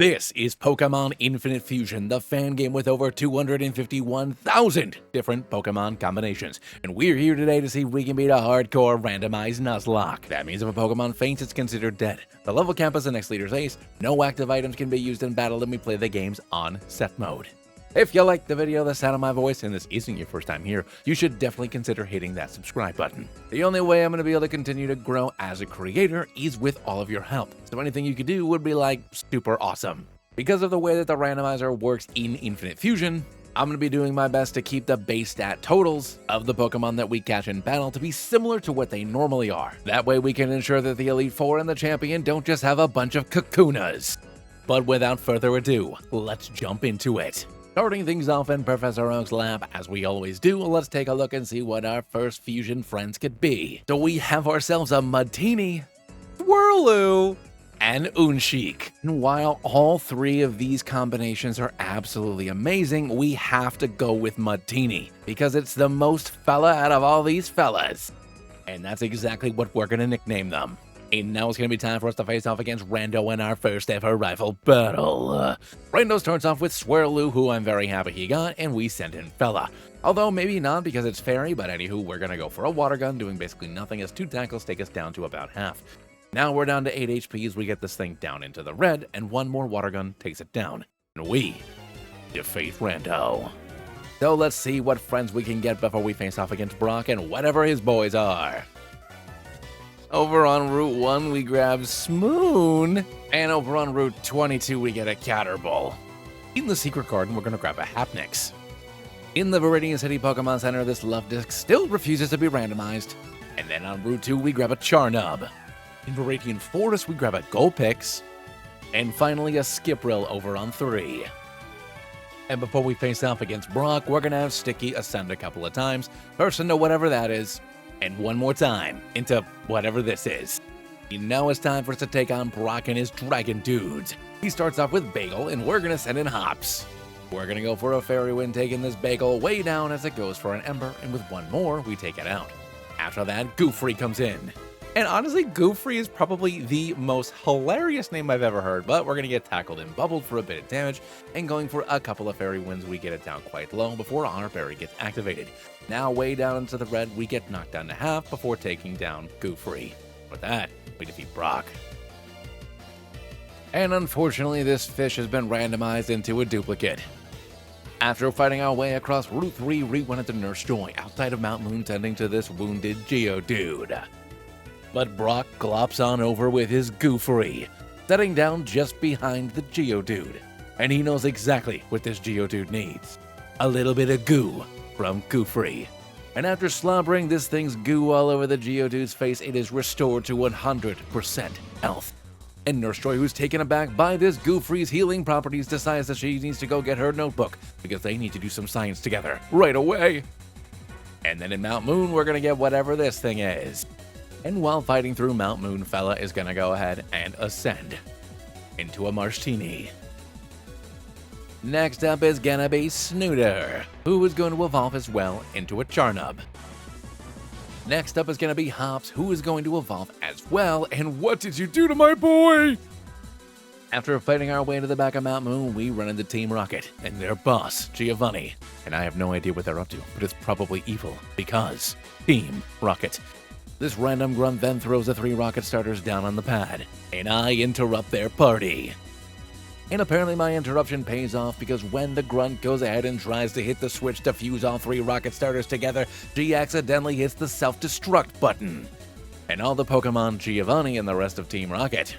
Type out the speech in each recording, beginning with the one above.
This is Pokémon Infinite Fusion, the fan game with over 251,000 different Pokémon combinations. And we're here today to see if we can beat a hardcore randomized Nuzlocke. That means if a Pokémon faints, it's considered dead. The level cap is the next leader's ace, no active items can be used in battle, and we play the games on set mode. If you liked the video, the sound of my voice, and this isn't your first time here, you should definitely consider hitting that subscribe button. The only way I'm going to be able to continue to grow as a creator is with all of your help. So anything you could do would be like super awesome. Because of the way that the randomizer works in Infinite Fusion, I'm going to be doing my best to keep the base stat totals of the Pokemon that we catch in battle to be similar to what they normally are. That way we can ensure that the Elite Four and the Champion don't just have a bunch of Kakunas. But without further ado, let's jump into it. Starting things off in Professor Oak's lab, as we always do, let's take a look and see what our first fusion friends could be. So we have ourselves a Mudtini, Swirloo, and Unsheik. And while all three of these combinations are absolutely amazing, we have to go with Mudtini, because it's the most fella out of all these fellas. And that's exactly what we're gonna nickname them. And now it's going to be time for us to face off against Rando in our first ever rival battle. Rando starts off with Swirloo, who I'm very happy he got, and we send in Fella. Although maybe not because it's fairy, but anywho, we're going to go for a water gun, doing basically nothing as 2 tackles take us down to about half. Now we're down to 8 HP as we get this thing down into the red, and one more water gun takes it down. And we defeat Rando. So let's see what friends we can get before we face off against Brock and whatever his boys are. Over on Route 1, we grab Smoon, and over on Route 22, we get a Caterbull. In the Secret Garden, we're going to grab a Hapnix. In the Viridian City Pokemon Center, this Love Disc still refuses to be randomized. And then on Route 2, we grab a Charnub. In Viridian Forest, we grab a Golpix. And finally, a Skiprill over on 3. And before we face off against Brock, we're going to have Sticky ascend a couple of times, first into whatever that is, and one more time into whatever this is. Now it's time for us to take on Brock and his dragon dudes. He starts off with Bagel, and we're gonna send in Hops. We're gonna go for a Fairy Wind, taking this Bagel way down as it goes for an Ember, and with one more, we take it out. After that, Goofrey comes in. And honestly, Goofrey is probably the most hilarious name I've ever heard, but we're gonna get tackled and bubbled for a bit of damage, and going for a couple of Fairy Winds, we get it down quite low before our Berry gets activated. Now way down into the red, we get knocked down to half before taking down Goofrey. With that, we defeat Brock. And unfortunately, this fish has been randomized into a duplicate. After fighting our way across Route 3, we went into Nurse Joy, outside of Mount Moon, tending to this wounded Geodude. But Brock glops on over with his Goofrey, setting down just behind the Geodude. And he knows exactly what this Geodude needs. A little bit of goo from Goofrey. And after slobbering this thing's goo all over the Geodude's face, it is restored to 100% health. And Nurse Joy, who's taken aback by this Goofrey's healing properties, decides that she needs to go get her notebook, because they need to do some science together right away. And then in Mount Moon, we're gonna get whatever this thing is. And while fighting through Mount Moon, Fella is gonna go ahead and ascend into a Martini. Next up is gonna be Snooter, who is going to evolve as well into a Charnub. Next up is gonna be Hops, who is going to evolve as well, and what did you do to my boy? After fighting our way to the back of Mount Moon, we run into Team Rocket and their boss, Giovanni. And I have no idea what they're up to, but it's probably evil, because Team Rocket. This random grunt then throws the 3 rocket starters down on the pad, and I interrupt their party. And apparently my interruption pays off, because when the grunt goes ahead and tries to hit the switch to fuse all 3 rocket starters together, she accidentally hits the self-destruct button. And all the Pokemon, Giovanni and the rest of Team Rocket,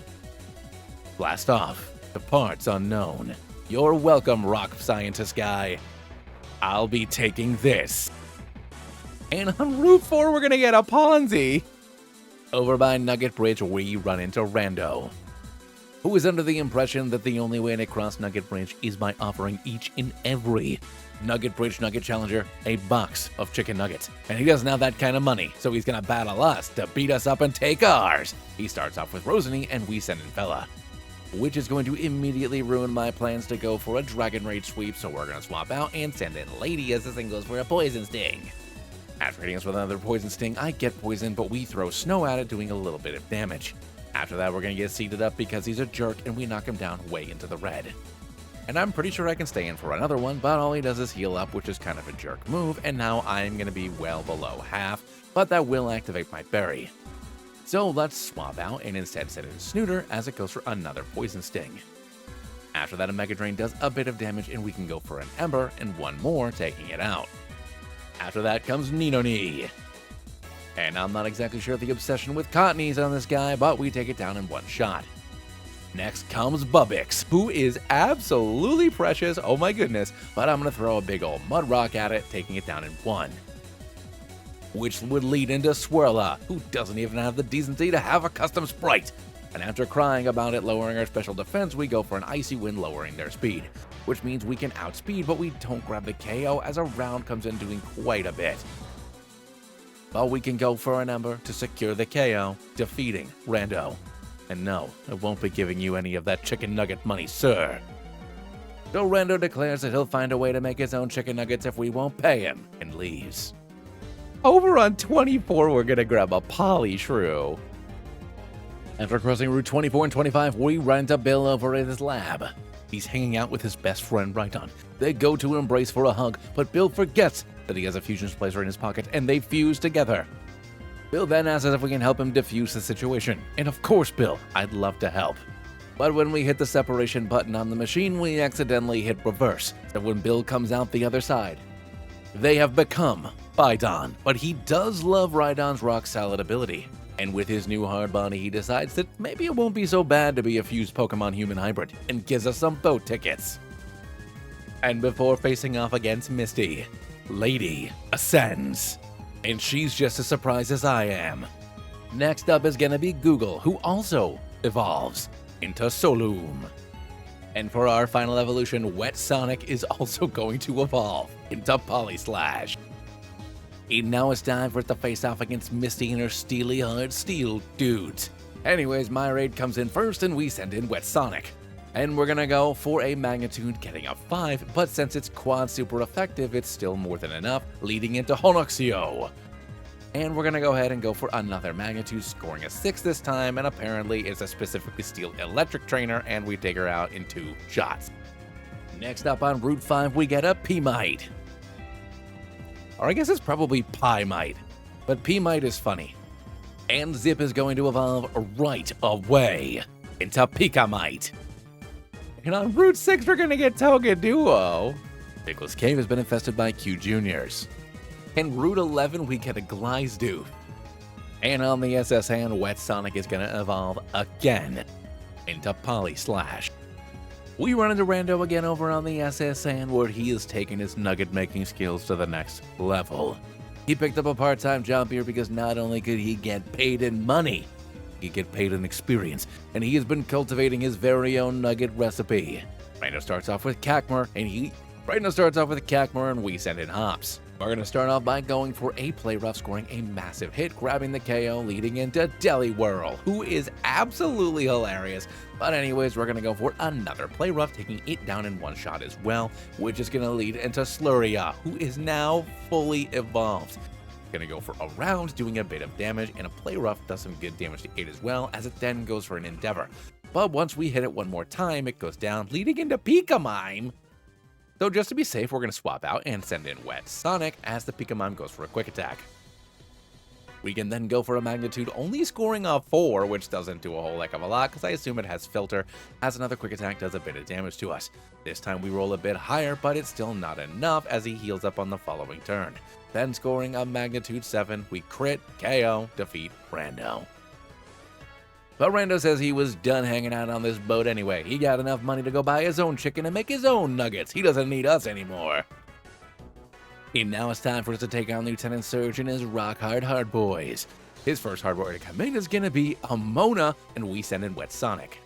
blast off to parts unknown. You're welcome, rock scientist guy. I'll be taking this. And on Route 4, we're gonna get a Ponzi. Over by Nugget Bridge, we run into Rando, who is under the impression that the only way to cross Nugget Bridge is by offering each and every Nugget Bridge Nugget Challenger a box of chicken nuggets. And he doesn't have that kind of money, so he's gonna battle us to beat us up and take ours. He starts off with Rosany, and we send in Fella, which is going to immediately ruin my plans to go for a Dragon Rage sweep, so we're gonna swap out and send in Lady as this thing goes for a Poison Sting. After hitting us with another Poison Sting, I get poisoned, but we throw Snow at it, doing a little bit of damage. After that, we're going to get seated up because he's a jerk and we knock him down way into the red. And I'm pretty sure I can stay in for another one, but all he does is heal up, which is kind of a jerk move, and now I'm going to be well below half, but that will activate my berry. So let's swap out and instead set in Snooter as it goes for another Poison Sting. After that, a Mega Drain does a bit of damage and we can go for an Ember and one more, taking it out. After that comes Ninoni. And I'm not exactly sure the obsession with Cottonies on this guy, but we take it down in one shot. Next comes Bubbix, who is absolutely precious, oh my goodness, but I'm going to throw a big old Mud Rock at it, taking it down in one. Which would lead into Swirla, who doesn't even have the decency to have a custom sprite. And after crying about it lowering our special defense, we go for an Icy Wind lowering their speed, which means we can outspeed, but we don't grab the KO as a round comes in doing quite a bit. But we can go for an Ember to secure the KO, defeating Rando. And no, I won't be giving you any of that chicken nugget money, sir. So Rando declares that he'll find a way to make his own chicken nuggets if we won't pay him, and leaves. Over on 24, we're gonna grab a Polyshrew. After crossing Route 24 and 25, we run into Bill over at his lab. He's hanging out with his best friend, Rhydon. They go to embrace for a hug, but Bill forgets that he has a fusion splicer in his pocket, and they fuse together. Bill then asks us if we can help him defuse the situation. And of course, Bill, I'd love to help. But when we hit the separation button on the machine, we accidentally hit reverse. So when Bill comes out the other side, they have become Bidon. But he does love Rhydon's rock solid ability. And with his new hard body, he decides that maybe it won't be so bad to be a fused Pokemon human hybrid, and gives us some boat tickets. And before facing off against Misty, Lady ascends. And she's just as surprised as I am. Next up is gonna be Google, who also evolves into Soloom. And for our final evolution, Wet Sonic is also going to evolve into Polyslash. And now it's time for it to face off against Misty and her steely hard steel dudes. Anyways, my raid comes in first and we send in Wet Sonic. And we're gonna go for a magnitude getting a 5, but since it's quad super effective, it's still more than enough, leading into Honoxio. And we're gonna go ahead and go for another magnitude, scoring a 6 this time, and apparently it's a specifically steel electric trainer, and we take her out in 2 shots. Next up on Route 5, we get a P-Mite. Or I guess it's probably Pie-Mite, but P-Mite is funny. And Zip is going to evolve right away into Pika-Mite. And on Route 6, we're gonna get Toga Duo. Pickle's Cave has been infested by Q Juniors. And Route 11, we get a Glisdooth. And on the SS hand, Wet Sonic is gonna evolve again into Polyslash. We run into Rando again over on the SS hand, where he is taking his nugget making skills to the next level. He picked up a part-time job here because not only could he get paid in money, he could get paid in experience, and he has been cultivating his very own nugget recipe. Rando starts off with Cacmer, and we send in Hops. We're going to start off by going for a play rough, scoring a massive hit, grabbing the KO, leading into Deliwhirl, who is absolutely hilarious. But anyways, we're going to go for another play rough, taking it down in 1 shot as well, which is going to lead into Slurria, who is now fully evolved. Gonna go for a round, doing a bit of damage, and a play rough does some good damage to it as well, as it then goes for an Endeavor. But once we hit it one more time, it goes down, leading into Pika-Mime. So just to be safe, we're gonna swap out and send in Wet Sonic, as the Pika-Mime goes for a quick attack. We can then go for a magnitude, only scoring a 4, which doesn't do a whole heck of a lot, because I assume it has filter, as another quick attack does a bit of damage to us. This time we roll a bit higher, but it's still not enough, as he heals up on the following turn. Then scoring a magnitude 7, we crit, KO, defeat Rando. But Rando says he was done hanging out on this boat anyway. He got enough money to go buy his own chicken and make his own nuggets. He doesn't need us anymore. And now it's time for us to take on Lieutenant Surge and his rock hard boys. His first hard boy to come in is gonna be Amona, and we send in Wet Sonic.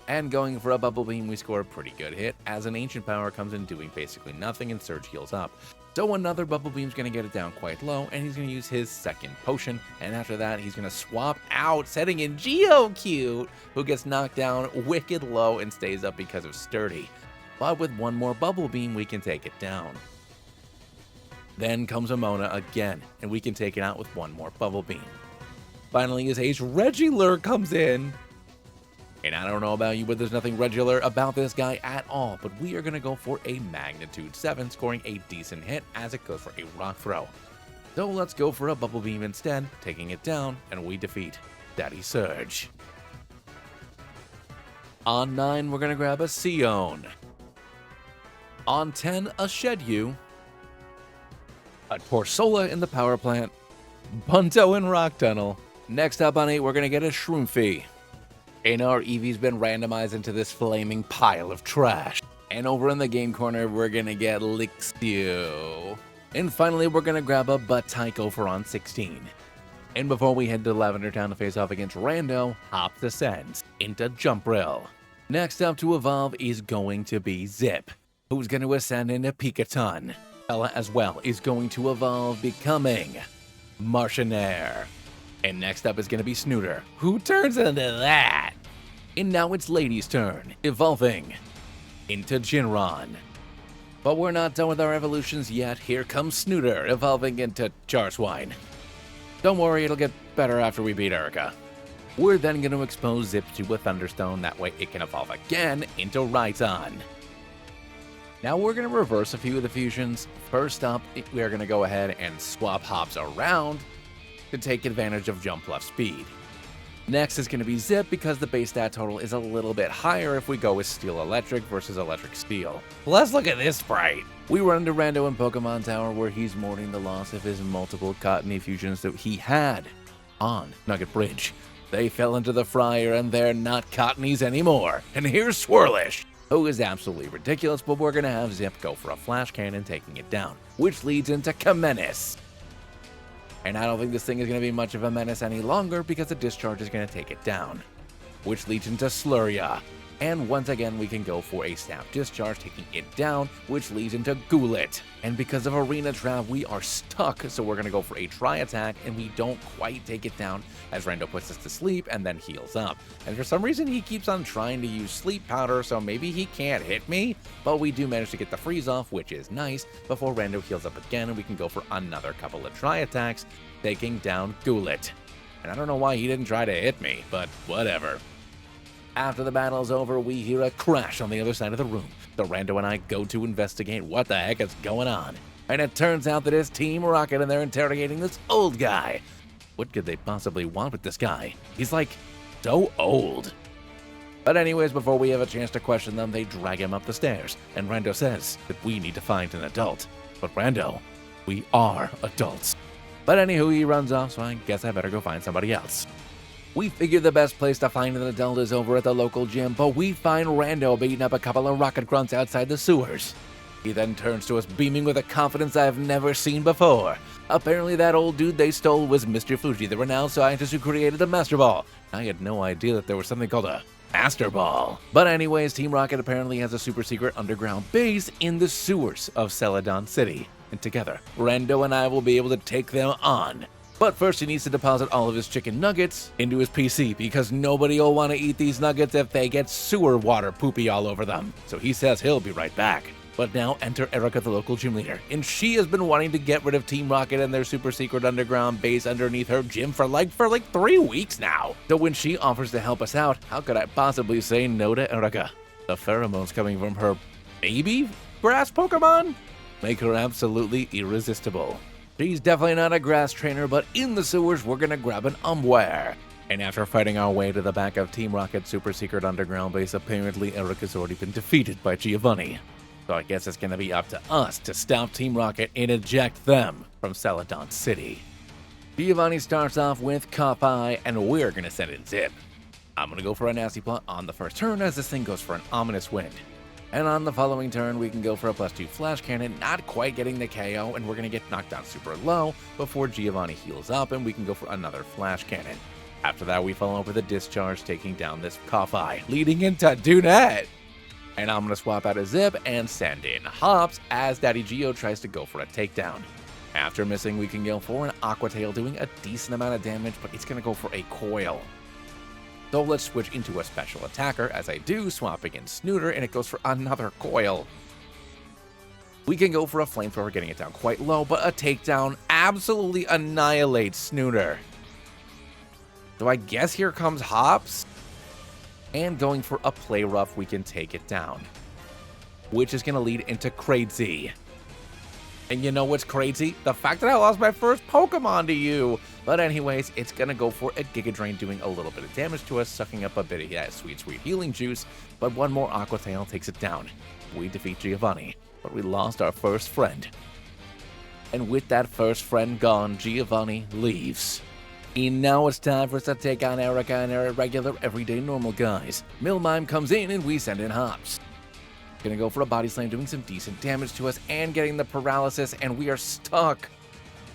And going for a Bubble Beam, we score a pretty good hit, as an Ancient Power comes in doing basically nothing and Surge heals up. So another Bubble Beam's gonna get it down quite low, and he's gonna use his second potion, and after that he's gonna swap out, setting in Geocute, who gets knocked down wicked low and stays up because of Sturdy. But with one more Bubble Beam, we can take it down. Then comes Amona again, and we can take it out with one more Bubble Beam. Finally, his ace Regular comes in. And I don't know about you, but there's nothing regular about this guy at all. But we are going to go for a Magnitude 7, scoring a decent hit as it goes for a Rock Throw. So let's go for a Bubble Beam instead, taking it down, and we defeat Daddy Surge. On 9, we're going to grab a Seon. On 10, a Shedyu. A Torsola in the Power Plant. Bunto in Rock Tunnel. Next up on 8, we're going to get a Shroomfy. And our Eevee's been randomized into this flaming pile of trash. And over in the game corner, we're going to get Lixio. And finally, we're going to grab a Butaiko for on 16. And before we head to Lavender Town to face off against Rando, Hop descends into Jumprill. Next up to evolve is going to be Zip, who's going to ascend into Pikaton. Ella as well is going to evolve, becoming Martianair. And next up is going to be Snooter, who turns into that. And now it's Lady's turn, evolving into Jinron. But we're not done with our evolutions yet. Here comes Snooter, evolving into Charswine. Don't worry, it'll get better after we beat Erika. We're then going to expose Zip to a Thunderstone, that way it can evolve again into Rhydon. Now we're going to reverse a few of the fusions. First up, we're going to go ahead and swap Hops around to take advantage of Jump Plus Speed. Next is going to be Zip because the base stat total is a little bit higher if we go with Steel Electric versus Electric Steel. Let's look at this sprite. We run into Rando in Pokemon Tower where he's mourning the loss of his multiple Cottony fusions that he had on Nugget Bridge. They fell into the fryer and they're not Cottonies anymore. And here's Swirlish, who is absolutely ridiculous, but we're going to have Zip go for a Flash Cannon taking it down, which leads into Kamenis. And I don't think this thing is going to be much of a menace any longer because the Discharge is going to take it down, which leads into Slurya. And once again, we can go for a Snap Discharge, taking it down, which leads into Goulet. And because of Arena Trap, we are stuck, so we're going to go for a Tri-Attack, and we don't quite take it down as Rando puts us to sleep and then heals up. And for some reason, he keeps on trying to use Sleep Powder, so maybe he can't hit me, but we do manage to get the freeze off, which is nice, before Rando heals up again, and we can go for another couple of Tri-Attacks, taking down Goulet. And I don't know why he didn't try to hit me, but whatever. After the battle's over, we hear a crash on the other side of the room. So Rando and I go to investigate what the heck is going on. And it turns out that it's Team Rocket and they're interrogating this old guy. What could they possibly want with this guy? He's like, so old. But anyways, before we have a chance to question them, they drag him up the stairs. And Rando says that we need to find an adult. But Rando, we are adults. But anywho, he runs off, so I guess I better go find somebody else. We figure the best place to find an adult is over at the local gym, but we find Rando beating up a couple of rocket grunts outside the sewers. He then turns to us beaming with a confidence I've never seen before. Apparently that old dude they stole was Mr. Fuji, the renowned scientist who created the Master Ball. I had no idea that there was something called a Master Ball. But anyways, Team Rocket apparently has a super secret underground base in the sewers of Celadon City. And together, Rando and I will be able to take them on. But first he needs to deposit all of his chicken nuggets into his PC because nobody will want to eat these nuggets if they get sewer water poopy all over them. So he says he'll be right back. But now enter Erika, the local gym leader, and she has been wanting to get rid of Team Rocket and their super secret underground base underneath her gym for like 3 weeks now. So when she offers to help us out, how could I possibly say no to Erika? The pheromones coming from her baby grass Pokemon make her absolutely irresistible. She's definitely not a grass trainer, but in the sewers, we're gonna grab an Umbware. And after fighting our way to the back of Team Rocket's super secret underground base, apparently Erika's already been defeated by Giovanni. So I guess it's gonna be up to us to stop Team Rocket and eject them from Celadon City. Giovanni starts off with Cough-Eye, and we're gonna send in Zip. I'm gonna go for a Nasty Plot on the first turn as this thing goes for an Ominous Wind. And on the following turn, we can go for a +2 Flash Cannon, not quite getting the KO, and we're going to get knocked down super low before Giovanni heals up, and we can go for another Flash Cannon. After that, we follow up with a Discharge, taking down this Cough-Eye, leading into Dunette. And I'm going to swap out a Zip and send in Hops as Daddy Geo tries to go for a takedown. After missing, we can go for an Aqua Tail, doing a decent amount of damage, but it's going to go for a Coil. So let's switch into a special attacker, as I do, swapping in Snooter, and it goes for another Coil. We can go for a Flamethrower, getting it down quite low, but a takedown absolutely annihilates Snooter. So I guess here comes Hops. And going for a play rough, we can take it down. Which is going to lead into Crazy. And you know what's crazy? The fact that I lost my first Pokemon to you. But anyways, it's going to go for a Giga Drain, doing a little bit of damage to us, sucking up a bit of that sweet, sweet healing juice. But one more Aqua Tail takes it down. We defeat Giovanni, but we lost our first friend. And with that first friend gone, Giovanni leaves. And now it's time for us to take on Erika and our regular, everyday, normal guys. Milmime comes in and we send in Hops. Gonna go for a body slam, doing some decent damage to us and getting the paralysis, and we are stuck.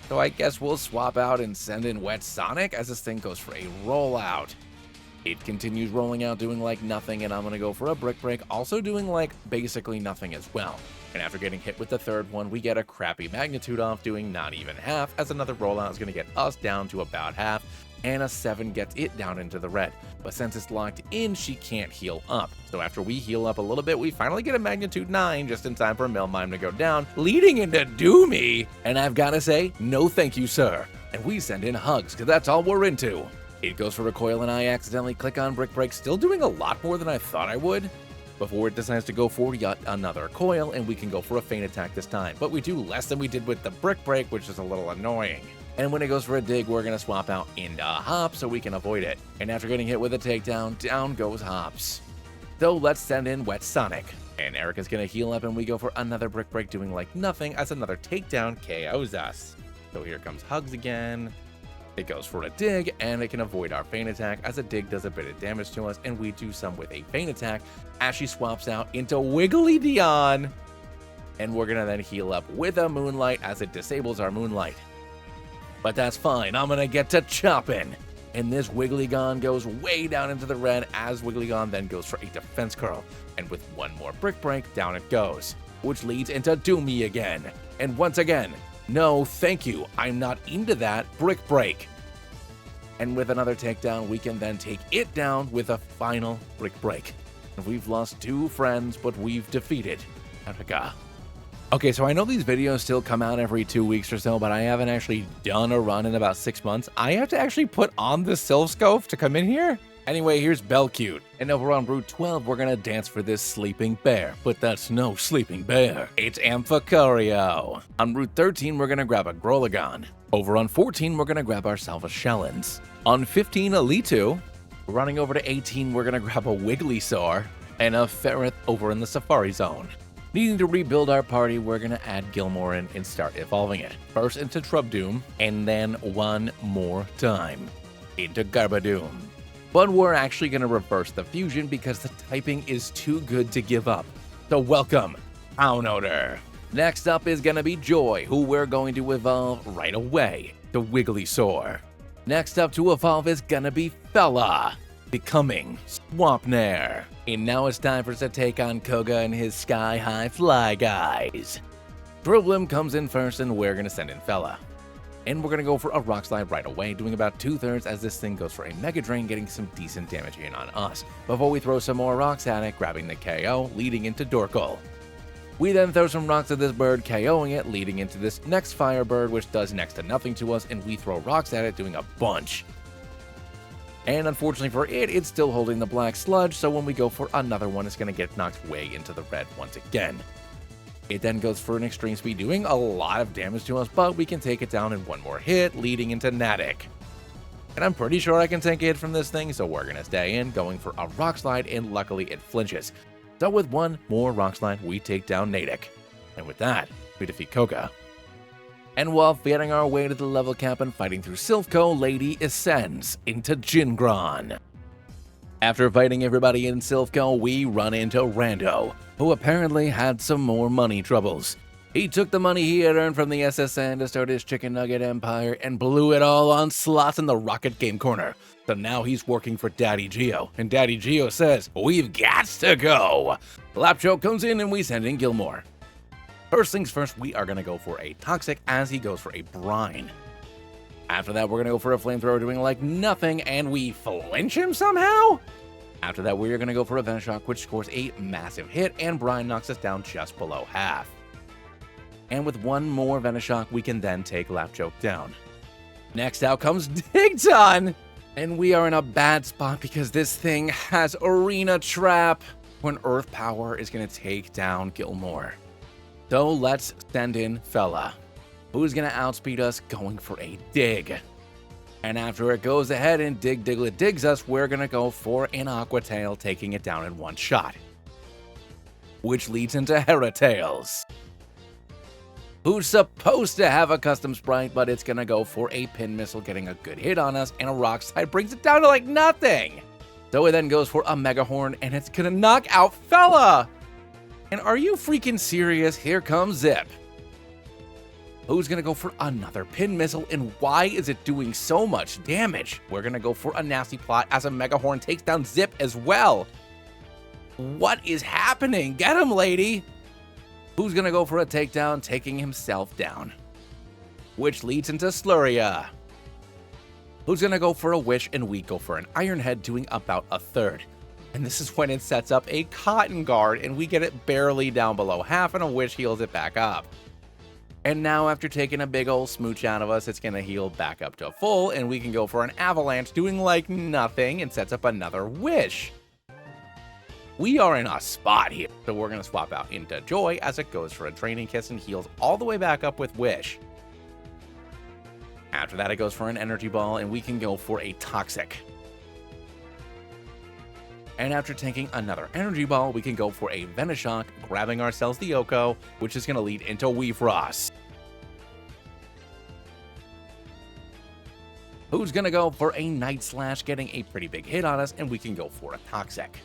So I guess we'll swap out and send in Wet Sonic as this thing goes for a rollout. It continues rolling out, doing like nothing, and I'm gonna go for a Brick Break, also doing like basically nothing as well. And after getting hit with the third one, we get a crappy magnitude off, doing not even half, as another rollout is gonna get us down to about half, and a 7 gets it down into the red. But since it's locked in, she can't heal up. So after we heal up a little bit, we finally get a magnitude 9 just in time for Milmime to go down, leading into Doomy. And I've gotta say, no thank you, sir. And we send in Hugs, because that's all we're into. It goes for Recoil, and I accidentally click on Brick Break, still doing a lot more than I thought I would, before it decides to go for yet another Coil, and we can go for a Feint Attack this time. But we do less than we did with the Brick Break, which is a little annoying. And when it goes for a Dig, we're going to swap out into Hops so we can avoid it. And after getting hit with a takedown, down goes Hops. So let's send in Wet Sonic. And Erika's going to heal up, and we go for another Brick Break, doing like nothing, as another takedown KOs us. So here comes Hugs again. It goes for a Dig, and it can avoid our Feint Attack, as a Dig does a bit of damage to us, and we do some with a Feint Attack, as she swaps out into Wiggly Dion. And we're going to then heal up with a Moonlight, as it disables our Moonlight. But that's fine, I'm gonna get to chopping. And this Wigglygon goes way down into the red, as Wigglygon then goes for a defense curl. And with one more Brick Break, down it goes, which leads into Doomy again. And once again, no thank you, I'm not into that Brick Break. And with another takedown, we can then take it down with a final Brick Break. And we've lost 2 friends, but we've defeated Erika. Okay, so I know these videos still come out every 2 weeks or so, but I haven't actually done a run in about 6 months. I have to actually put on the Silph Co to come in here? Anyway, here's Belcute. And over on Route 12, we're gonna dance for this sleeping bear. But that's no sleeping bear. It's Amphicorio. On Route 13, we're gonna grab a Grolagon. Over on 14, we're gonna grab ourselves a Shellens. On 15, a Litu. Running over to 18, we're gonna grab a Wigglysaur. And a Ferret over in the Safari Zone. Needing to rebuild our party, we're going to add Gilmore in and start evolving it. First into Trubdoom, and then one more time into Garbadoom. But we're actually going to reverse the fusion because the typing is too good to give up. So welcome, Pownoder. Next up is going to be Joy, who we're going to evolve right away to Wigglysaur. Next up to evolve is going to be Fella, becoming Swampnair. And now it's time for us to take on Koga and his sky-high fly guys. Driblim comes in first, and we're going to send in Fella. And we're going to go for a Rock Slide right away, doing about 2/3 as this thing goes for a Mega Drain, getting some decent damage in on us, before we throw some more rocks at it, grabbing the KO, leading into Dorkle. We then throw some rocks at this bird, KOing it, leading into this next Firebird, which does next to nothing to us, and we throw rocks at it, doing a bunch. And unfortunately for it, it's still holding the black sludge, so when we go for another one, it's going to get knocked way into the red once again. It then goes for an extreme speed, doing a lot of damage to us, but we can take it down in one more hit, leading into Natick. And I'm pretty sure I can take a hit from this thing, so we're going to stay in, going for a Rock Slide, and luckily it flinches. So with one more Rock Slide, we take down Natick. And with that, we defeat Koga. And while fighting our way to the level cap and fighting through Silph Co, Lady ascends into Gingron. After fighting everybody in Silph Co, we run into Rando, who apparently had some more money troubles. He took the money he had earned from the SSN to start his chicken nugget empire and blew it all on slots in the Rocket Game Corner. So now he's working for Daddy Geo, and Daddy Geo says, "We've got to go." Lapchoke comes in and we send in Gilmore. First things first, we are going to go for a Toxic as he goes for a Brine. After that, we're going to go for a Flamethrower doing like nothing, and we flinch him somehow? After that, we're going to go for a Venoshock, which scores a massive hit, and Brine knocks us down just below half. And with one more Venoshock, we can then take Lapchoke down. Next out comes Digton! And we are in a bad spot because this thing has Arena Trap when Earth Power is going to take down Gilmore. So let's send in Fella, who's going to outspeed us going for a dig. And after it goes ahead and Diglett digs us, we're going to go for an Aqua Tail, taking it down in one shot. Which leads into Heratails, who's supposed to have a custom sprite, but it's going to go for a Pin Missile, getting a good hit on us, and a Rock Slide brings it down to like nothing. So it then goes for a Mega Horn, and it's going to knock out Fella. And are you freaking serious? Here comes Zip, who's going to go for another Pin Missile, and why is it doing so much damage? We're going to go for a nasty plot as a Mega Horn takes down Zip as well. What is happening? Get him, lady! Who's going to go for a takedown, taking himself down. Which leads into Sluria, who's going to go for a Wish, and we go for an Iron Head, doing about a third. And this is when it sets up a Cotton Guard, and we get it barely down below half, and a Wish heals it back up. And now, after taking a big ol' smooch out of us, it's going to heal back up to full, and we can go for an Avalanche, doing like nothing, and sets up another Wish. We are in a spot here, so we're going to swap out into Joy as it goes for a Draining Kiss and heals all the way back up with Wish. After that, it goes for an Energy Ball, and we can go for a Toxic. And after taking another Energy Ball, we can go for a Venoshock, grabbing ourselves the Oko, which is going to lead into Weefrost, who's going to go for a Night Slash, getting a pretty big hit on us, and we can go for a Toxic.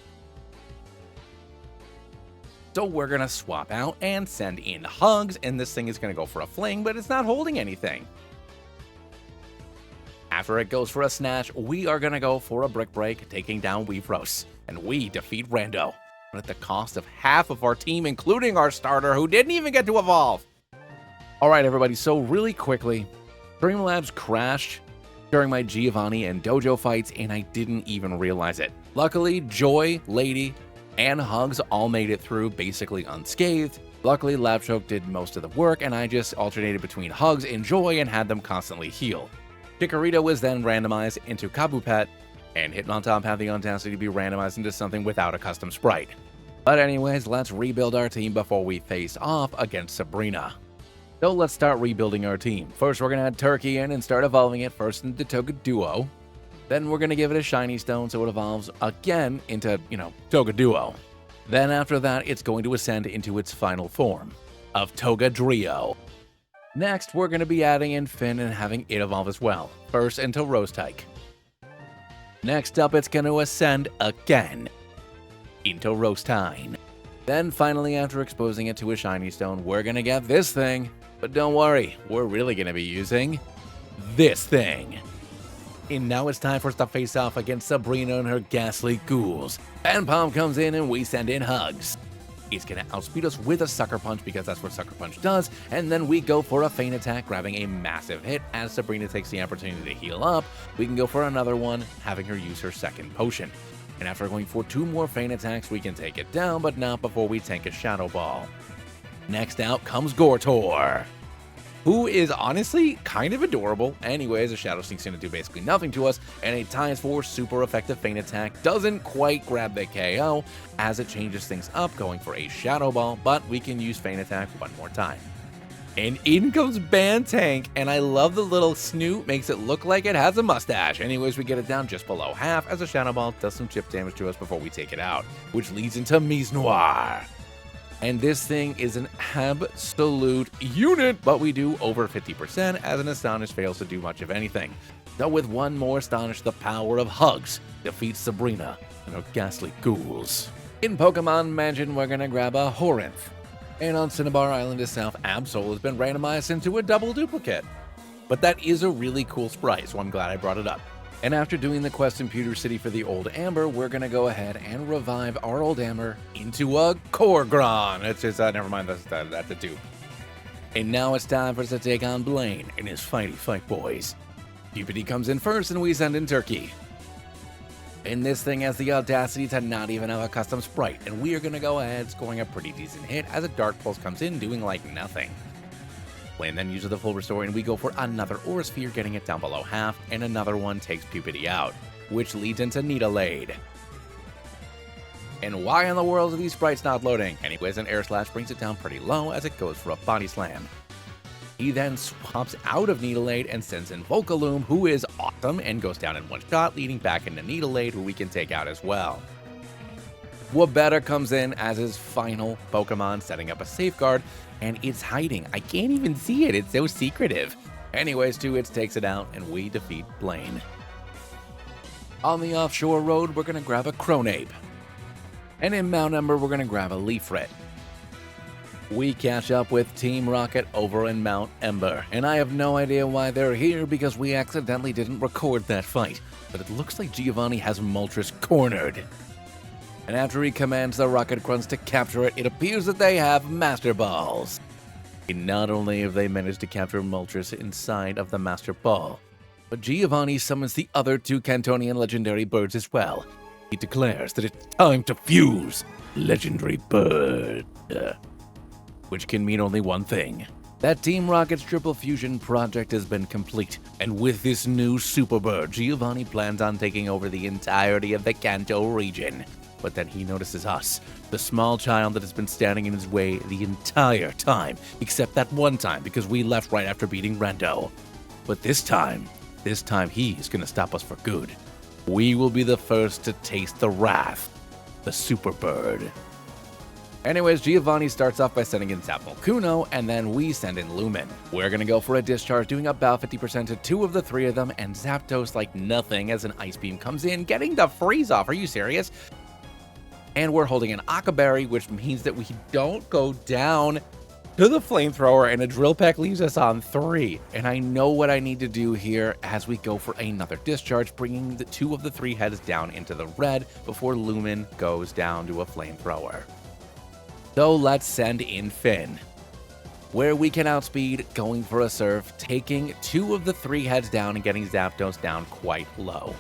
So we're going to swap out and send in Hugs, and this thing is going to go for a Fling, but it's not holding anything. After it goes for a Snatch, we are going to go for a Brick Break, taking down Weefrost, and we defeat Rando, but at the cost of half of our team, including our starter, who didn't even get to evolve. Alright everybody, so really quickly, Streamlabs crashed during my Giovanni and Dojo fights, and I didn't even realize it. Luckily, Joy, Lady, and Hugs all made it through basically unscathed. Luckily, Labchoke did most of the work, and I just alternated between Hugs and Joy and had them constantly heal. Chikorita was then randomized into Kabupet, and Hitmontop had the audacity to be randomized into something without a custom sprite. But anyways, let's rebuild our team before we face off against Sabrina. So let's start rebuilding our team. First, we're going to add Turkey in and start evolving it first into Togeduo. Then we're going to give it a Shiny Stone so it evolves again into, Togeduo. Then after that, it's going to ascend into its final form of Togadrio. Next, we're going to be adding in Finn and having it evolve as well, first into Rosetyke. Next up, it's going to ascend again into Rosetine. Then finally, after exposing it to a Shiny Stone, we're going to get this thing. But don't worry, we're really going to be using this thing. And now it's time for us to face off against Sabrina and her ghastly ghouls. And Palm comes in and we send in Hugs. He's going to outspeed us with a Sucker Punch because that's what Sucker Punch does, and then we go for a Feint Attack, grabbing a massive hit as Sabrina takes the opportunity to heal up. We can go for another one, having her use her second potion. And after going for 2 more Feint Attacks, we can take it down, but not before we tank a Shadow Ball. Next out comes Gortor, who is honestly kind of adorable. Anyways, a Shadow Sneak's going to do basically nothing to us, and a Times 4 super effective Feint Attack doesn't quite grab the KO, as it changes things up, going for a Shadow Ball, but we can use Feint Attack one more time. And in comes Bantank, and I love the little snoot, makes it look like it has a mustache. Anyways, we get it down just below half, as a Shadow Ball does some chip damage to us before we take it out, which leads into Mise Noir. And this thing is an absolute unit, but we do over 50% as an Astonish fails to do much of anything. So with one more Astonish, the power of Hugs defeats Sabrina and her ghastly ghouls. In Pokemon Mansion, we're going to grab a Horinth. And on Cinnabar Island itself, Absol has been randomized into a double duplicate. But that is a really cool sprite, so I'm glad I brought it up. And after doing the quest in Pewter City for the Old Amber, we're going to go ahead and revive our Old Amber into a Corgron. It's just, never mind, that's a dupe. And now it's time for us to take on Blaine and his fight boys. Cupidity comes in first and we send in Turkey. And this thing has the audacity to not even have a custom sprite, and we are going to go ahead scoring a pretty decent hit as a Dark Pulse comes in doing like nothing. Blaine then uses the full restore and we go for another Aura Sphere, getting it down below half, and another one takes Puberty out, which leads into Nidollade. And why in the world are these sprites not loading? Anyways, an Air Slash brings it down pretty low as it goes for a Body Slam. He then swaps out of Nidollade and sends in Volcaloom, who is awesome and goes down in one shot, leading back into Nidollade, who we can take out as well. Wabetta comes in as his final Pokemon, setting up a safeguard, and it's hiding. I can't even see it, it's so secretive. Anyways, 2 hits takes it out, and we defeat Blaine. On the offshore road, we're going to grab a Cronape. And in Mount Ember, we're going to grab a Leafret. We catch up with Team Rocket over in Mount Ember, and I have no idea why they're here because we accidentally didn't record that fight, but it looks like Giovanni has Moltres cornered. And after he commands the Rocket Grunts to capture it, it appears that they have Master Balls. And not only have they managed to capture Moltres inside of the Master Ball, but Giovanni summons the other 2 Cantonian legendary birds as well. He declares that it's time to fuse Legendary Bird. Which can mean only one thing. That Team Rocket's triple fusion project has been complete, and with this new Super Bird, Giovanni plans on taking over the entirety of the Kanto region. But then he notices us, the small child that has been standing in his way the entire time, except that one time because we left right after beating Rando. But this time he's gonna stop us for good. We will be the first to taste the wrath, the Super Bird. Anyways, Giovanni starts off by sending in Zapmokuno, and then we send in Lumen. We're gonna go for a discharge, doing about 50% to 2 of the 3 of them, and Zapdos like nothing as an Ice Beam comes in, getting the freeze off. Are you serious? And we're holding an Aqua Berry, which means that we don't go down to the Flamethrower, and a Drill Peck leaves us on 3. And I know what I need to do here as we go for another discharge, bringing the 2 of the 3 heads down into the red before Lumen goes down to a Flamethrower. So let's send in Finn, where we can outspeed, going for a Surf, taking 2 of the 3 heads down and getting Zapdos down quite low.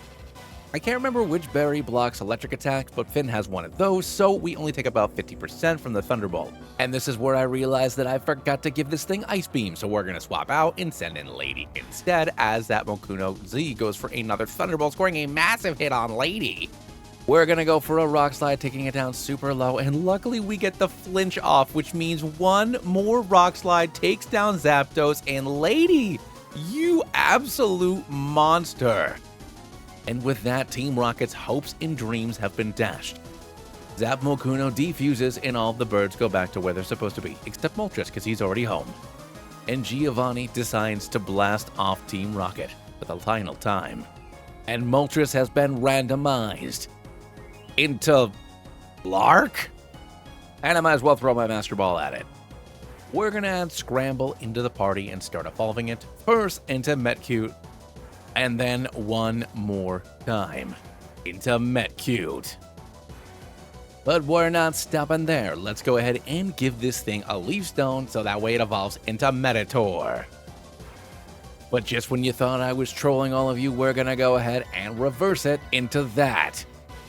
I can't remember which berry blocks electric attacks, but Finn has one of those, so we only take about 50% from the Thunderbolt. And this is where I realized that I forgot to give this thing Ice Beam, so we're gonna swap out and send in Lady instead, as that Mokuno Z goes for another Thunderbolt, scoring a massive hit on Lady. We're gonna go for a Rock Slide, taking it down super low, and luckily we get the flinch off, which means one more Rock Slide takes down Zapdos, and Lady, you absolute monster. And with that, Team Rocket's hopes and dreams have been dashed. Zapmokuno defuses, and all of the birds go back to where they're supposed to be, except Moltres, because he's already home. And Giovanni decides to blast off Team Rocket for the final time. And Moltres has been randomized into Lark? And I might as well throw my Master Ball at it. We're gonna add Scramble into the party and start evolving it first into Metcute, and then one more time into Metcute. But we're not stopping there. Let's go ahead and give this thing a Leaf Stone so that way it evolves into Metator. But just when you thought I was trolling all of you, we're gonna go ahead and reverse it into that.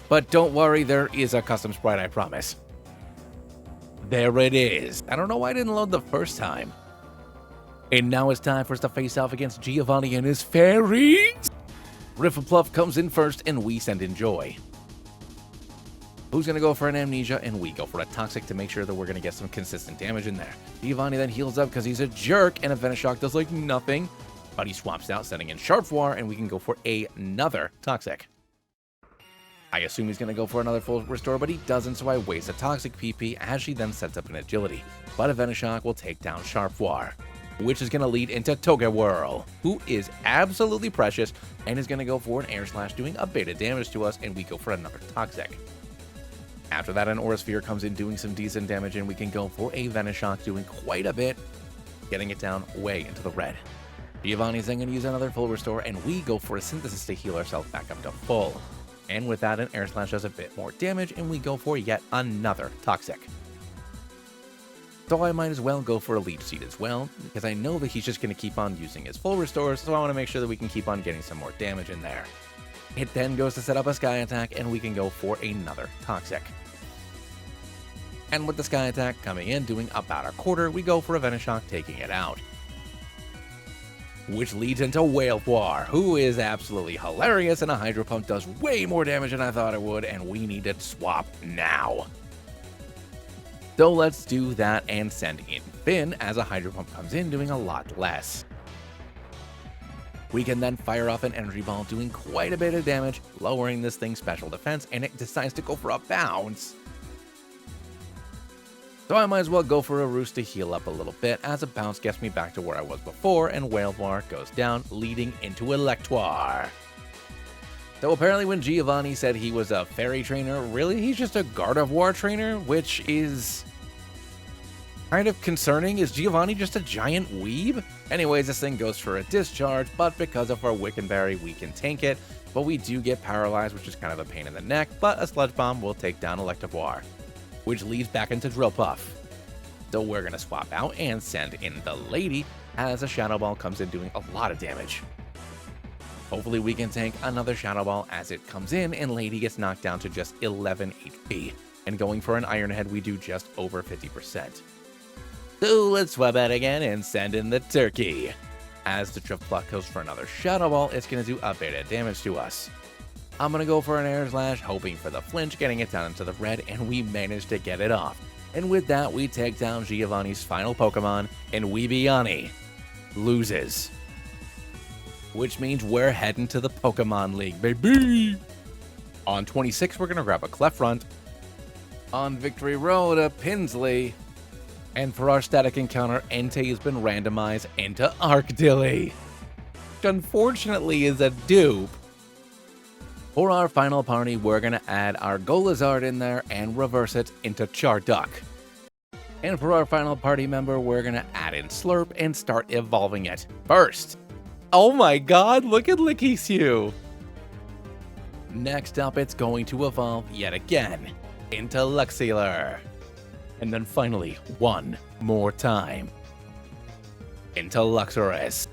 But don't worry, there is a custom sprite, I promise. There it is. I don't know why I didn't load the first time. And now it's time for us to face off against Giovanni and his fairies. Rifflepluff comes in first, and we send in Joy. Who's going to go for an Amnesia, and we go for a Toxic to make sure that we're going to get some consistent damage in there. Giovanni then heals up because he's a jerk, and a Venoshock does like nothing. But he swaps out, sending in Sharpwar, and we can go for another Toxic. I assume he's going to go for another full restore, but he doesn't, so I waste a Toxic PP as she then sets up an Agility. But a Venoshock will take down Sharpwar, which is going to lead into Togewhirl, who is absolutely precious and is going to go for an Air Slash, doing a bit of damage to us, and we go for another Toxic. After that, an Aura Sphere comes in doing some decent damage, and we can go for a Venoshock doing quite a bit, getting it down way into the red. Giovanni's then going to use another full restore, and we go for a Synthesis to heal ourselves back up to full. And with that, an Air Slash does a bit more damage, and we go for yet another Toxic. So I might as well go for a Leech Seed as well, because I know that he's just going to keep on using his full restores, so I want to make sure that we can keep on getting some more damage in there. It then goes to set up a Sky Attack, and we can go for another Toxic. And with the Sky Attack coming in, doing about a quarter, we go for a Venoshock, taking it out. which leads into Wailthwar, who is absolutely hilarious, and a Hydro Pump does way more damage than I thought it would, and we need to swap now. So let's do that and send in Finn, as a Hydro Pump comes in doing a lot less. We can then fire off an Energy Ball doing quite a bit of damage, lowering this thing's special defense, and it decides to go for a bounce. So I might as well go for a Roost to heal up a little bit, as a bounce gets me back to where I was before, and Wailthwar goes down, leading into Electoire. So apparently when Giovanni said he was a fairy trainer, really he's just a Gardevoir trainer, which is kind of concerning. Is Giovanni just a giant weeb? Anyways, this thing goes for a discharge, but because of our Wiccanberry, we can tank it, but we do get paralyzed, which is kind of a pain in the neck, but a Sludge Bomb will take down Electoire, which leads back into Drill Puff. So we're going to swap out and send in the Lady, as a Shadow Ball comes in doing a lot of damage. Hopefully we can tank another Shadow Ball as it comes in, and Lady gets knocked down to just 11 HP. And going for an Iron Head, we do just over 50%. So let's swap out again and send in the Turkey. As the Tripluck goes for another Shadow Ball, it's going to do a bit of damage to us. I'm going to go for an Air Slash, hoping for the flinch, getting it down into the red, and we manage to get it off. And with that, we take down Giovanni's final Pokemon, and Weebiani loses. Which means we're heading to the Pokemon League, baby! On 26, we're going to grab a Clefrunt. On Victory Road, a Pinsley. And for our static encounter, Entei has been randomized into Arcdilly, which unfortunately is a dupe. For our final party, we're going to add our Golazard in there and reverse it into Charduck. And for our final party member, we're going to add in Slurp and start evolving it. First, oh my god, look at Lickisew! Next up, it's going to evolve yet again into Luxealer. And then finally, one more time, into Luxorus.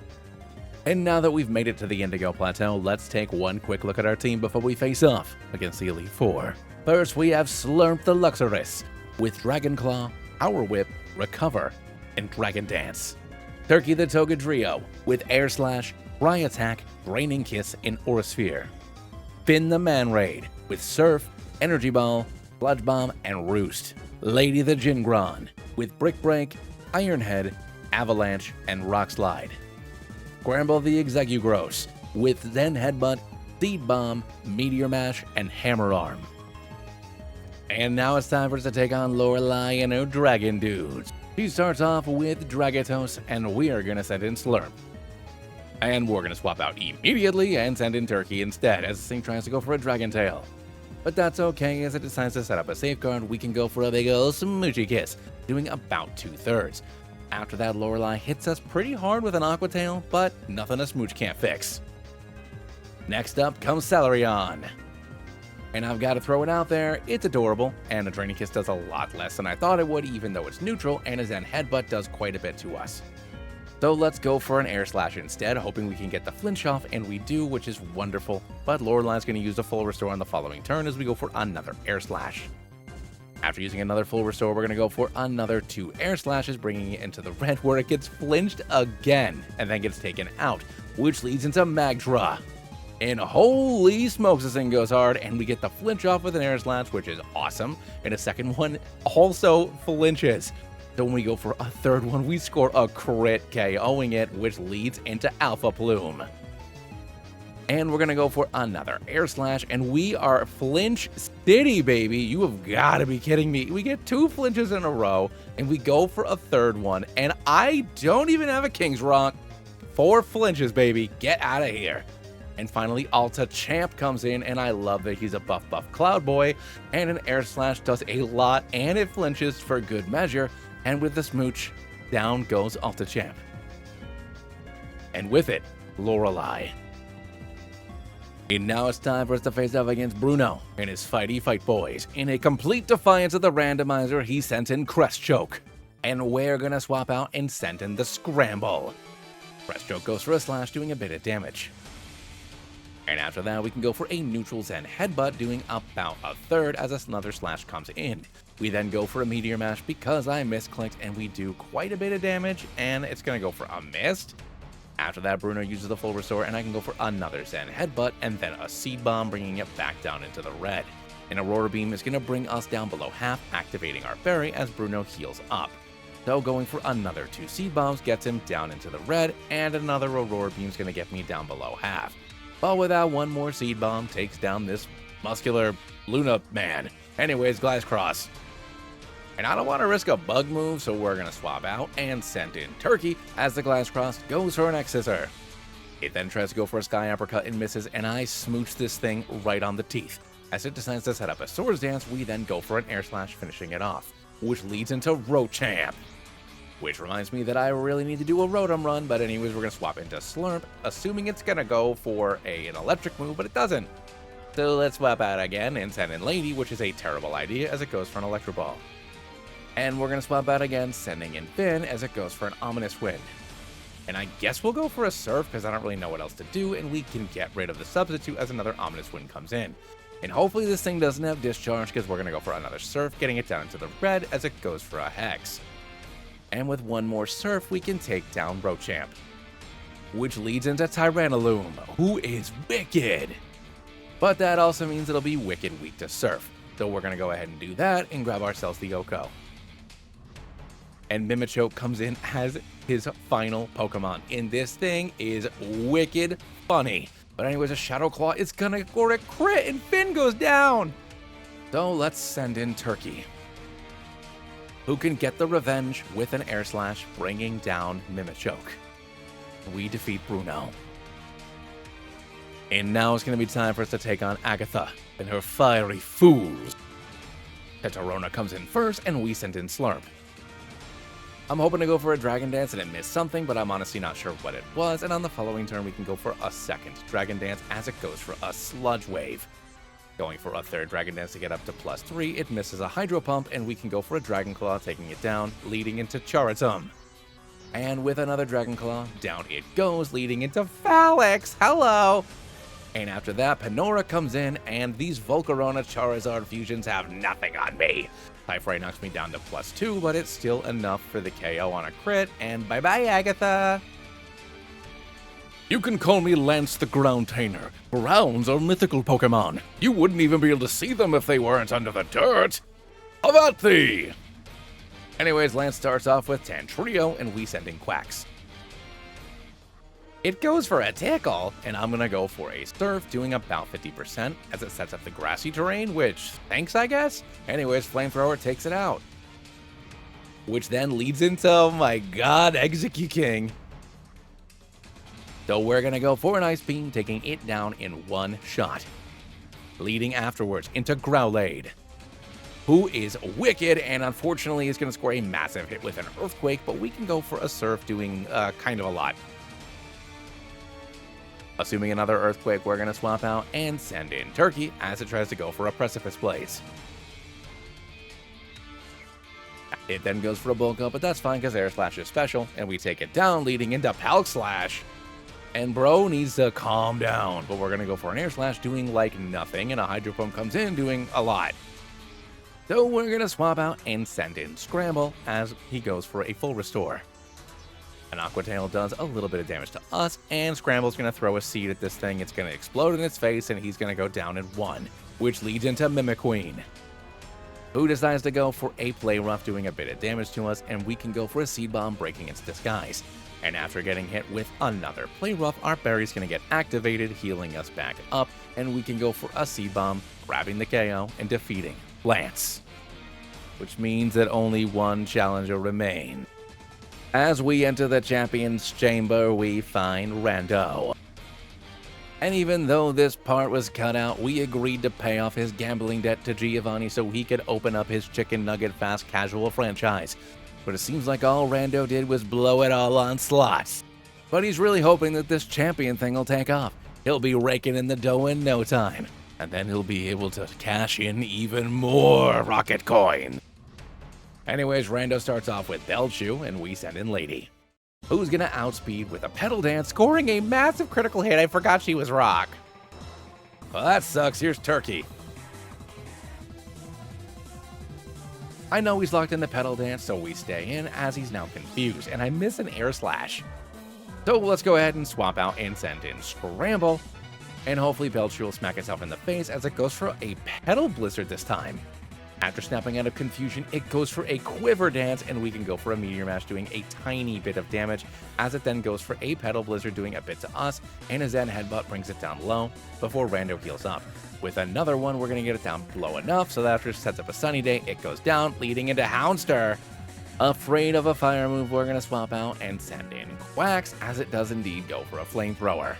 And now that we've made it to the Indigo Plateau, let's take one quick look at our team before we face off against the Elite Four. First, we have Slurp the Luxorus, with Dragon Claw, Power Whip, Recover, and Dragon Dance. Turkey the Togadrio, with Air Slash, Cry Attack, Draining Kiss, and Aura Sphere. Finn the Manraid, with Surf, Energy Ball, Sludge Bomb, and Roost. Lady the Gingron, with Brick Break, Iron Head, Avalanche, and Rock Slide. Scramble the Execugross, with Zen Headbutt, Seed Bomb, Meteor Mash, and Hammer Arm. And now it's time for us to take on Lorelei and her Dragon Dudes. She starts off with Dragatos, and we are going to send in Slurp. And we're going to swap out immediately and send in Turkey instead, as this thing tries to go for a Dragon Tail. But that's okay, as it decides to set up a safeguard. We can go for a big ol' Smoochy Kiss, doing about 2/3. After that, Lorelei hits us pretty hard with an Aqua Tail, but nothing a Smooch can't fix. Next up comes Celadon. And I've got to throw it out there, it's adorable, and a Draining Kiss does a lot less than I thought it would, even though it's neutral, and a Zen Headbutt does quite a bit to us. So let's go for an Air Slash instead, hoping we can get the flinch off, and we do, which is wonderful. But Lorelei's going to use a full restore on the following turn as we go for another Air Slash. After using another full restore, we're going to go for another 2 Air Slashes, bringing it into the red, where it gets flinched again, and then gets taken out, which leads into Magdra. And holy smokes, this thing goes hard, and we get the flinch off with an Air Slash, which is awesome. And a second one also flinches. So when we go for a third one, we score a crit, KOing it, which leads into Alpha Plume. And we're going to go for another Air Slash, and we are Flinch City, baby. You have got to be kidding me. We get 2 flinches in a row, and we go for a third one, and I don't even have a King's Rock. 4 flinches, baby. Get out of here. And finally, Alta Champ comes in, and I love that he's a buff Cloud Boy, and an Air Slash does a lot, and it flinches for good measure. And with the Smooch, down goes Alta Champ. And with it, Lorelei. And now it's time for us to face off against Bruno and his Fighty Fight Boys. In a complete defiance of the randomizer, he sent in Crest Choke. And we're gonna swap out and send in the Scramble. Crest Choke goes for a slash, doing a bit of damage. And after that, we can go for a neutral Zen Headbutt, doing about a third as another slash comes in. We then go for a Meteor Mash because I misclicked, and we do quite a bit of damage, and it's going to go for a mist. After that, Bruno uses the full restore, and I can go for another Zen Headbutt, and then a Seed Bomb, bringing it back down into the red. An Aurora Beam is going to bring us down below half, activating our berry as Bruno heals up. So going for another 2 Seed Bombs gets him down into the red, and another Aurora Beam is going to get me down below half. But without one more Seed Bomb, takes down this muscular Luna man. Anyways, Glass Cross. And I don't want to risk a bug move, so we're going to swap out and send in Turkey as the Glass Cross goes for an X-Scissor. It then tries to go for a Sky Uppercut and misses, and I smooch this thing right on the teeth. As it decides to set up a Swords Dance, we then go for an Air Slash, finishing it off, which leads into Rochamp. Which reminds me that I really need to do a Rotom run, but anyways, we're going to swap into Slurp, assuming it's going to go for an electric move, but it doesn't. So let's swap out again and send in Lady, which is a terrible idea as it goes for an Electro Ball. And we're going to swap out again, sending in Finn as it goes for an Ominous Wind. And I guess we'll go for a Surf because I don't really know what else to do, and we can get rid of the substitute as another Ominous Wind comes in. And hopefully this thing doesn't have Discharge because we're going to go for another Surf, getting it down into the red as it goes for a Hex. And with one more Surf, we can take down Rochamp. Which leads into Tyrannaloom, who is wicked. But that also means it'll be wicked weak to Surf. So we're going to go ahead and do that and grab ourselves the Oko. And Mimichoke comes in as his final Pokemon. And this thing is wicked funny. But anyways, a Shadow Claw is gonna go to crit and Finn goes down. So let's send in Turkey, who can get the revenge with an Air Slash, bringing down Mimichoke. We defeat Bruno. And now it's gonna be time for us to take on Agatha and her fiery fools. Tetarona comes in first, and we send in Slurp. I'm hoping to go for a Dragon Dance and it missed something, but I'm honestly not sure what it was, and on the following turn we can go for a second Dragon Dance as it goes for a Sludge Wave. Going for a third Dragon Dance to get up to +3, it misses a Hydro Pump, and we can go for a Dragon Claw, taking it down, leading into Charatum. And with another Dragon Claw, down it goes, leading into Phalanx. Hello! And after that, Panora comes in, and these Volcarona Charizard fusions have nothing on me. Type Ray knocks me down to +2, but it's still enough for the KO on a crit, and bye-bye, Agatha! You can call me Lance the Ground Tainer. Grounds are mythical Pokemon. You wouldn't even be able to see them if they weren't under the dirt. Avanti! Anyways, Lance starts off with Tantrio, and we send in Quacks. It goes for a Tickle, and I'm gonna go for a Surf, doing about 50% as it sets up the grassy terrain, which, thanks I guess? Anyways, Flamethrower takes it out. Which then leads into, oh my god, Execuking. So we're gonna go for an Ice Beam, taking it down in one shot. Leading afterwards into Growlade, who is wicked and unfortunately is gonna score a massive hit with an Earthquake, but we can go for a Surf, doing kind of a lot. Assuming another Earthquake, we're going to swap out and send in Turkey as it tries to go for a Precipice Blaze. It then goes for a Bulk Up, but that's fine because Air Slash is special, and we take it down, leading into Palk Slash. And bro needs to calm down, but we're going to go for an Air Slash, doing like nothing, and a Hydro Pump comes in, doing a lot. So we're going to swap out and send in Scramble as he goes for a full restore. An Aqua Tail does a little bit of damage to us, and Scramble's going to throw a seed at this thing. It's going to explode in its face, and he's going to go down in one, which leads into Mimiqueen, who decides to go for a Play Rough, doing a bit of damage to us, and we can go for a Seed Bomb, breaking its disguise. And after getting hit with another Play Rough, our berry's going to get activated, healing us back up, and we can go for a Seed Bomb, grabbing the KO and defeating Lance. Which means that only one challenger remains. As we enter the Champion's Chamber, we find Rando. And even though this part was cut out, we agreed to pay off his gambling debt to Giovanni so he could open up his Chicken Nugget Fast Casual franchise. But it seems like all Rando did was blow it all on slots. But he's really hoping that this champion thing will take off. He'll be raking in the dough in no time. And then he'll be able to cash in even more Rocket Coin. Anyways, Rando starts off with Belchu, and we send in Lady, who's gonna outspeed with a Petal Dance, scoring a massive critical hit. I forgot she was Rock. Well, that sucks. Here's Turkey. I know he's locked in the Petal Dance, so we stay in as he's now confused, and I miss an Air Slash. So let's go ahead and swap out and send in Scramble. And hopefully Belcher will smack itself in the face as it goes for a Petal Blizzard this time. After snapping out of Confusion, it goes for a Quiver Dance, and we can go for a Meteor Mash doing a tiny bit of damage, as it then goes for a Petal Blizzard doing a bit to us, and a Zen Headbutt brings it down low before Rando heals up. With another one, we're going to get it down low enough so that after it sets up a Sunny Day, it goes down, leading into Houndster. Afraid of a fire move, we're going to swap out and send in Quacks, as it does indeed go for a Flamethrower.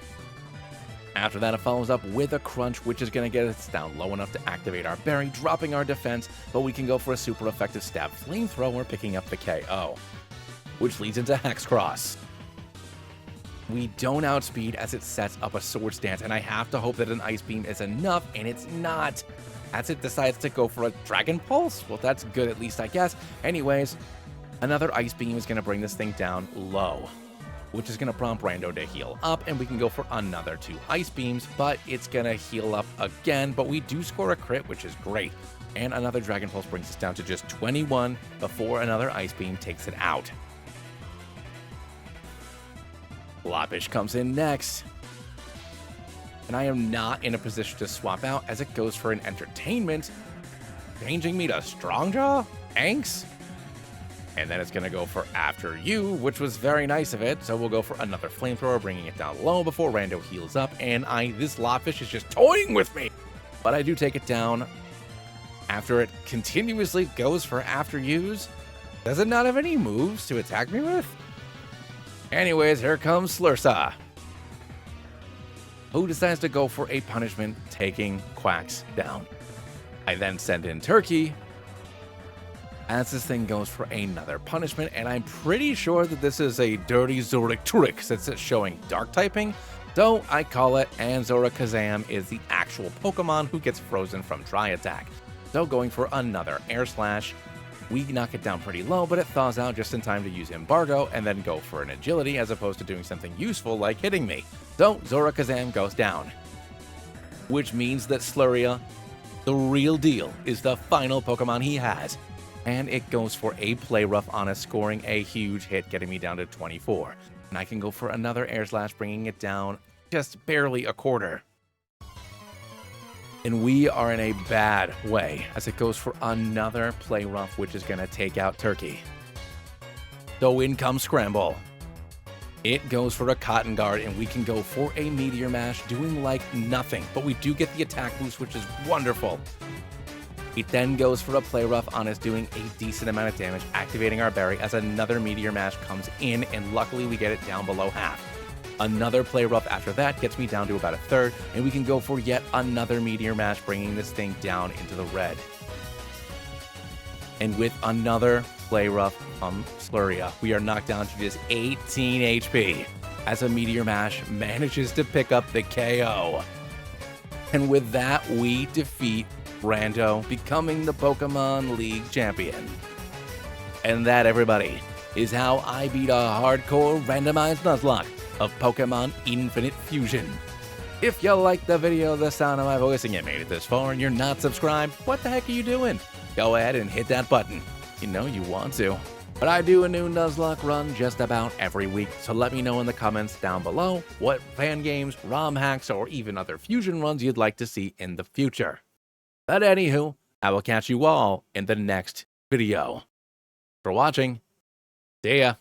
After that, it follows up with a Crunch, which is going to get us down low enough to activate our Berry, dropping our defense, but we can go for a super effective Stab Flamethrower, picking up the KO, which leads into Hexcross. We don't outspeed as it sets up a Swords Dance, and I have to hope that an Ice Beam is enough, and it's not, as it decides to go for a Dragon Pulse. Well, that's good at least, I guess. Anyways, another Ice Beam is going to bring this thing down low, which is going to prompt Rando to heal up, and we can go for another 2 Ice Beams, but it's going to heal up again, but we do score a crit, which is great. And another Dragon Pulse brings us down to just 21 before another Ice Beam takes it out. Loppish comes in next, and I am not in a position to swap out as it goes for an Entertainment, changing me to Strongjaw? Thanks? And then it's going to go for After You, which was very nice of it. So we'll go for another Flamethrower, bringing it down low before Rando heals up. And this Loppish is just toying with me. But I do take it down after it continuously goes for After Yous. Does it not have any moves to attack me with? Anyways, here comes Slursa, who decides to go for a punishment, taking Quacks down. I then send in Turkey, as this thing goes for another punishment, and I'm pretty sure that this is a Dirty Zorictrix since it's showing Dark typing, so I call it, and Zorakazam is the actual Pokemon who gets frozen from Dry Attack. So going for another Air Slash, we knock it down pretty low, but it thaws out just in time to use Embargo and then go for an Agility as opposed to doing something useful like hitting me. So Zorakazam goes down, which means that Slurria, the real deal, is the final Pokemon he has. And it goes for a Play Rough on us, scoring a huge hit, getting me down to 24. And I can go for another Air Slash, bringing it down just barely a quarter. And we are in a bad way, as it goes for another Play Rough, which is going to take out Turkey. So in comes Scramble. It goes for a Cotton Guard, and we can go for a Meteor Mash, doing like nothing. But we do get the attack boost, which is wonderful. It then goes for a Play Rough on us, doing a decent amount of damage, activating our Berry as another Meteor Mash comes in, and luckily we get it down below half. Another Play Rough after that gets me down to about a third, and we can go for yet another Meteor Mash, bringing this thing down into the red. And with another Play Rough from Slurria, we are knocked down to just 18 HP, as a Meteor Mash manages to pick up the KO. And with that, we defeat Rando, becoming the Pokemon League champion. And that, everybody, is how I beat a hardcore randomized Nuzlocke of Pokemon Infinite Fusion. If you like the video, the sound of my voice, and you made it this far and you're not subscribed, what the heck are you doing? Go ahead and hit that button. You know you want to. But I do a new Nuzlocke run just about every week, so let me know in the comments down below what fan games, ROM hacks, or even other fusion runs you'd like to see in the future. But anywho, I will catch you all in the next video. For watching, see ya.